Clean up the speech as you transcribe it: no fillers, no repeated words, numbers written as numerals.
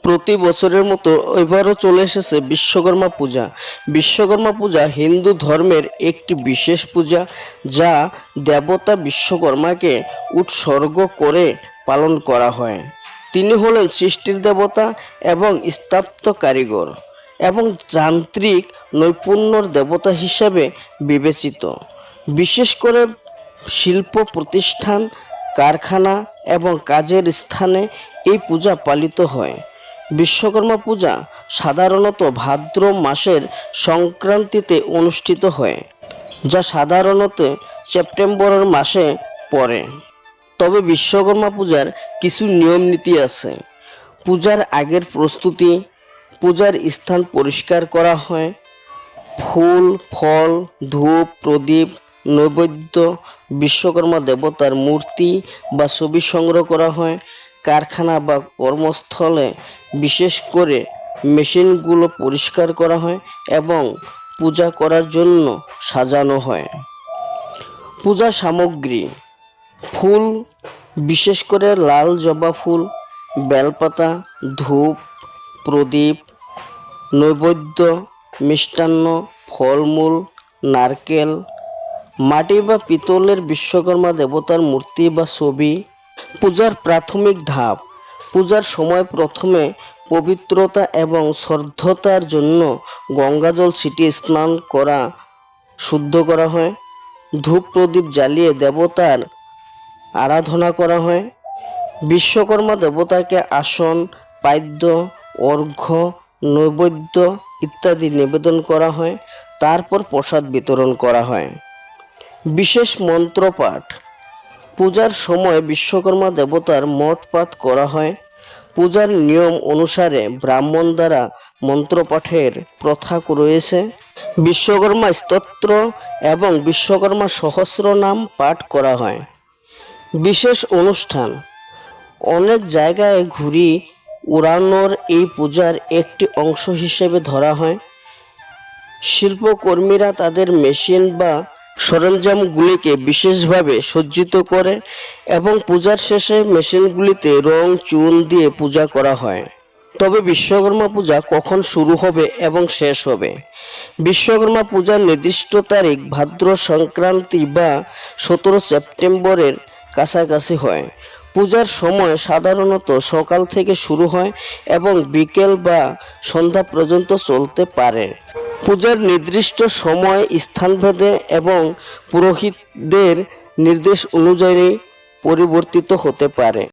প্রতি বছরের মতো এবারও চলে এসেছে বিশ্বকর্মা পূজা। বিশ্বকর্মা পূজা হিন্দু ধর্মের একটি বিশেষ পূজা, যা দেবতা বিশ্বকর্মাকে উৎসর্গ করে পালন করা হয়। তিনি হলেন সৃষ্টির দেবতা এবং স্থাপত্য কারিগর এবং যান্ত্রিক নৈপুণ্যর দেবতা হিসেবে বিবেচিত। বিশেষ করে শিল্প প্রতিষ্ঠান, কারখানা এবং কাজের স্থানে এই পূজা পালিত হয়। বিশ্বকর্মা পূজা সাধারণত ভাদ্র মাসের সংক্রান্তিতে অনুষ্ঠিত হয়, যা সাধারণত সেপ্টেম্বরের মাসে পড়ে। তবে বিশ্বকর্মা পূজার কিছু নিয়ম নীতি আছে। পূজার আগের প্রস্তুতি, পূজার স্থান পরিষ্কার করা হয়, ফুল, ফল, ধূপ, প্রদীপ, নৈবেদ্য, বিশ্বকর্মা দেবতার মূর্তি বা ছবি সংগ্রহ করা হয়। কারখানা বা কর্মস্থলে বিশেষ করে মেশিনগুলো পরিষ্কার করা হয় এবং পূজা করার জন্য সাজানো হয়। পূজা সামগ্রী: ফুল, বিশেষ করে লাল জবা ফুল, বেলপাতা, ধূপ, প্রদীপ, নৈবেদ্য, মিষ্টান্ন, ফলমূল, নারকেল, মাটি বা পিতলের বিশ্বকর্মা দেবতার মূর্তি বা ছবি। পূজার প্রাথমিক ধাপ: পূজার সময় প্রথমে পবিত্রতা এবং শ্রদ্ধতার জন্য গঙ্গাজল ছিটিয়ে স্নান করা শুদ্ধ করা হয়। ধূপ প্রদীপ জ্বালিয়ে দেবতার আরাধনা করা হয়। বিশ্বকর্মা দেবতাকে আসন, পাদ্য, অর্ঘ্য, নৈবেদ্য ইত্যাদি নিবেদন করা হয়। তারপর প্রসাদ বিতরণ করা হয়। বিশেষ মন্ত্রপাঠ: পূজার সময় বিশ্বকর্মা দেবতার মঠ পাঠ করা হয়। পূজার নিয়ম অনুসারে ব্রাহ্মণ দ্বারা মন্ত্রপাঠের প্রথা রয়েছে। বিশ্বকর্মা স্তোত্র এবং বিশ্বকর্মা সহস্রনাম পাঠ করা হয়। বিশেষ অনুষ্ঠান: অনেক জায়গায় ঘুড়ি উড়ানোর এই পূজার একটি অংশ হিসেবে ধরা হয়। শিল্পকর্মীরা তাদের মেশিন বা সরঞ্জামগুলিকে বিশেষভাবে সজ্জিত করে এবং পূজার শেষে মেশিনগুলিতে রং চুন দিয়ে পূজা করা হয়। তবে বিশ্বকর্মা পূজা কখন শুরু হবে এবং শেষ হবে? বিশ্বকর্মা পূজার নির্দিষ্ট তারিখ ভাদ্র সংক্রান্তি বা 17 সেপ্টেম্বরের কাছাকাছি হয়। পূজার সময় সাধারণত সকাল থেকে শুরু হয় এবং বিকেল বা সন্ধ্যা পর্যন্ত চলতে পারে। পূজার নির্দিষ্ট সময় স্থানভেদে এবং পুরোহিতদের নির্দেশ অনুযায়ী পরিবর্তিত হতে পারে।